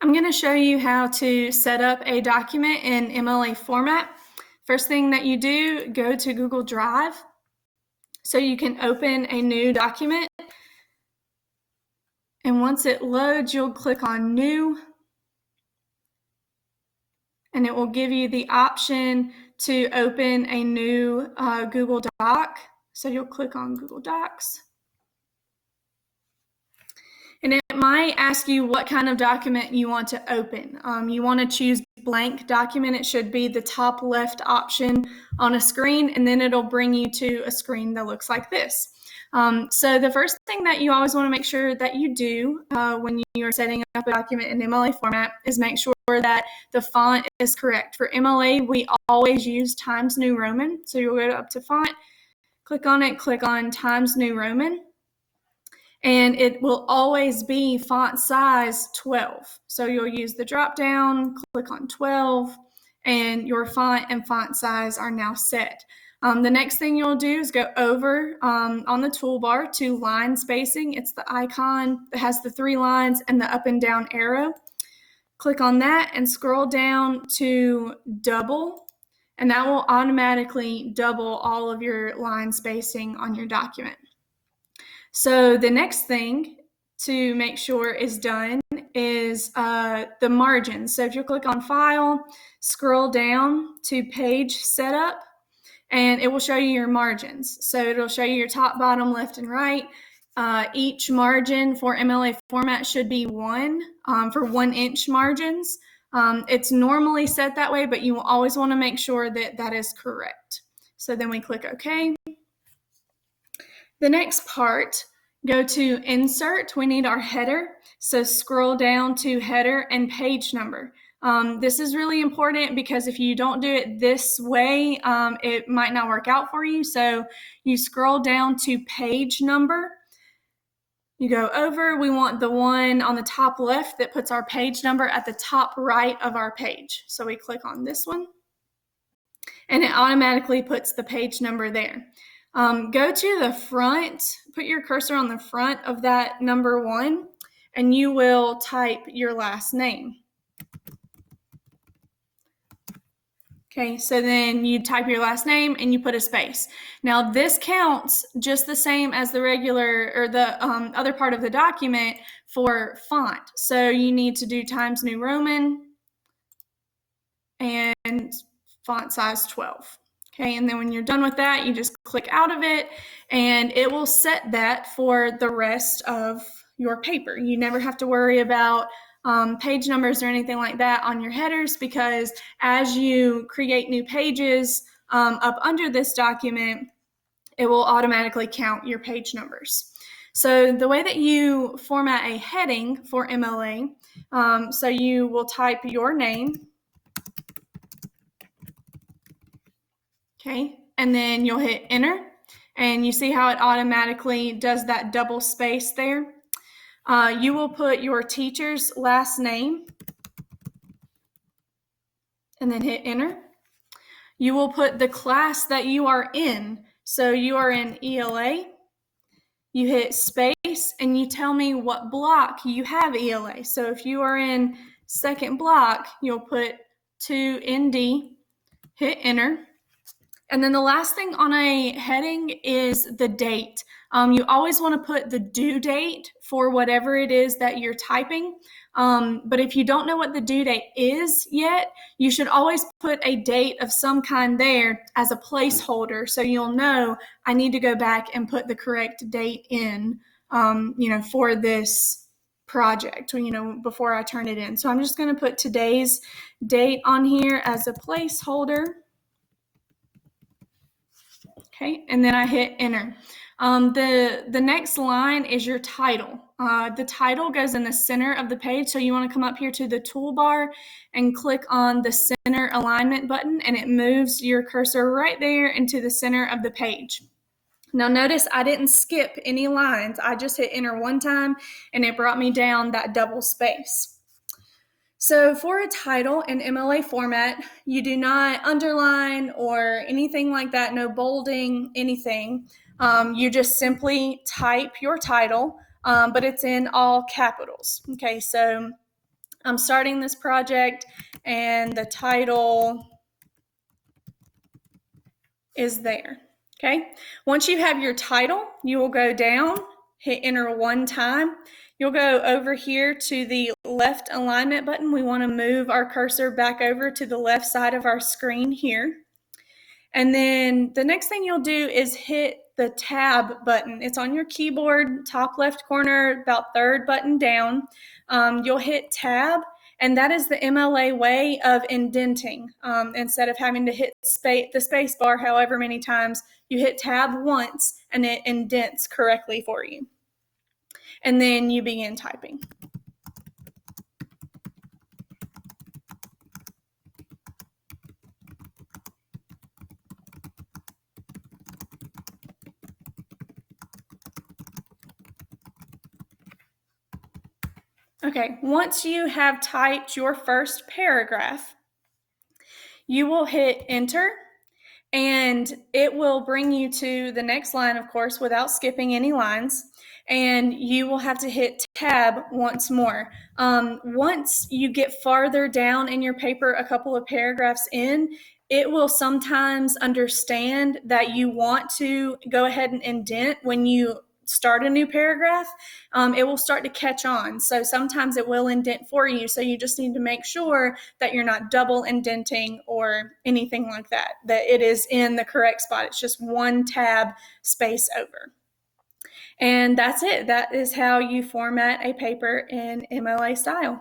I'm going to show you how to set up a document in MLA format. First thing that you do, go to Google Drive so you can open a new document. And once it loads, you'll click on New, and it will give you the option to open a new Google Doc. So you'll click on Google Docs. And it might ask you what kind of document you want to open. You want to choose blank document. It should be the top left option on a screen, and then it'll bring you to a screen that looks like this. So the first thing that you always want to make sure that you do when you are setting up a document in MLA format is make sure that the font is correct. For MLA, we always use Times New Roman. So you'll go up to Font, click on it, click on Times New Roman. And it will always be font size 12. So you'll use the drop down, click on 12, and your font and font size are now set. The next thing you'll do is go over on the toolbar to line spacing. It's the icon that has the 3 lines and the up and down arrow. Click on that and scroll down to double, and that will automatically double all of your line spacing on your document. So the next thing to make sure is done is the margins. So if you click on File, scroll down to Page Setup, and it will show you your margins. So it'll show you your top, bottom, left, and right. Each margin for MLA format should be 1 for 1-inch margins. It's normally set that way, but you will always want to make sure that that is correct. So then we click OK. The next part, go to Insert. We need our header. So scroll down to Header and Page Number. This is really important because if you don't do it this way, it might not work out for you. So you scroll down to Page Number. You go over. We want the one on the top left that puts our page number at the top right of our page. So we click on this one, and it automatically puts the page number there. Go to the front, put your cursor on the front of that number 1, and you will type your last name. Okay, so then you type your last name and you put a space. Now this counts just the same as the regular or the other part of the document for font. So you need to do Times New Roman and font size 12. Okay, and then when you're done with that, you just click out of it, and it will set that for the rest of your paper. You never have to worry about page numbers or anything like that on your headers, because as you create new pages up under this document, it will automatically count your page numbers. So the way that you format a heading for MLA, so you will type your name. Okay, and then you'll hit Enter, and you see how it automatically does that double space there. You will put your teacher's last name and then hit Enter. You will put the class that you are in. So you are in ELA. You hit space and you tell me what block you have ELA. So if you are in second block, you'll put 2ND, hit Enter. And then the last thing on a heading is the date. You always want to put the due date for whatever it is that you're typing. But if you don't know what the due date is yet, you should always put a date of some kind there as a placeholder, so you'll know I need to go back and put the correct date in, for this project, before I turn it in. So I'm just going to put today's date on here as a placeholder. Okay, and then I hit Enter. The next line is your title. The title goes in the center of the page, so you want to come up here to the toolbar and click on the center alignment button, and it moves your cursor right there into the center of the page. Now notice I didn't skip any lines. I just hit Enter one time, and it brought me down that double space. So for a title in MLA format, you do not underline or anything like that, no bolding, anything. You just simply type your title, but it's in all capitals. Okay, so I'm starting this project and the title is there. Okay. Once you have your title, you will go down, hit enter one time. You'll go over here to the left alignment button. We want to move our cursor back over to the left side of our screen here. And then the next thing you'll do is hit the tab button. It's on your keyboard, top left corner, about third button down. You'll hit tab, and that is the MLA way of indenting. Instead of having to hit the space bar however many times, you hit tab once and it indents correctly for you. And then you begin typing. Okay, once you have typed your first paragraph, you will hit enter, and it will bring you to the next line, of course, without skipping any lines. And you will have to hit tab once more. Once you get farther down in your paper, a couple of paragraphs in, it will sometimes understand that you want to go ahead and indent when you start a new paragraph. It will start to catch on. So sometimes it will indent for you. So you just need to make sure that you're not double indenting or anything like that, that it is in the correct spot. It's just one tab space over. And that's it. That is how you format a paper in MLA style.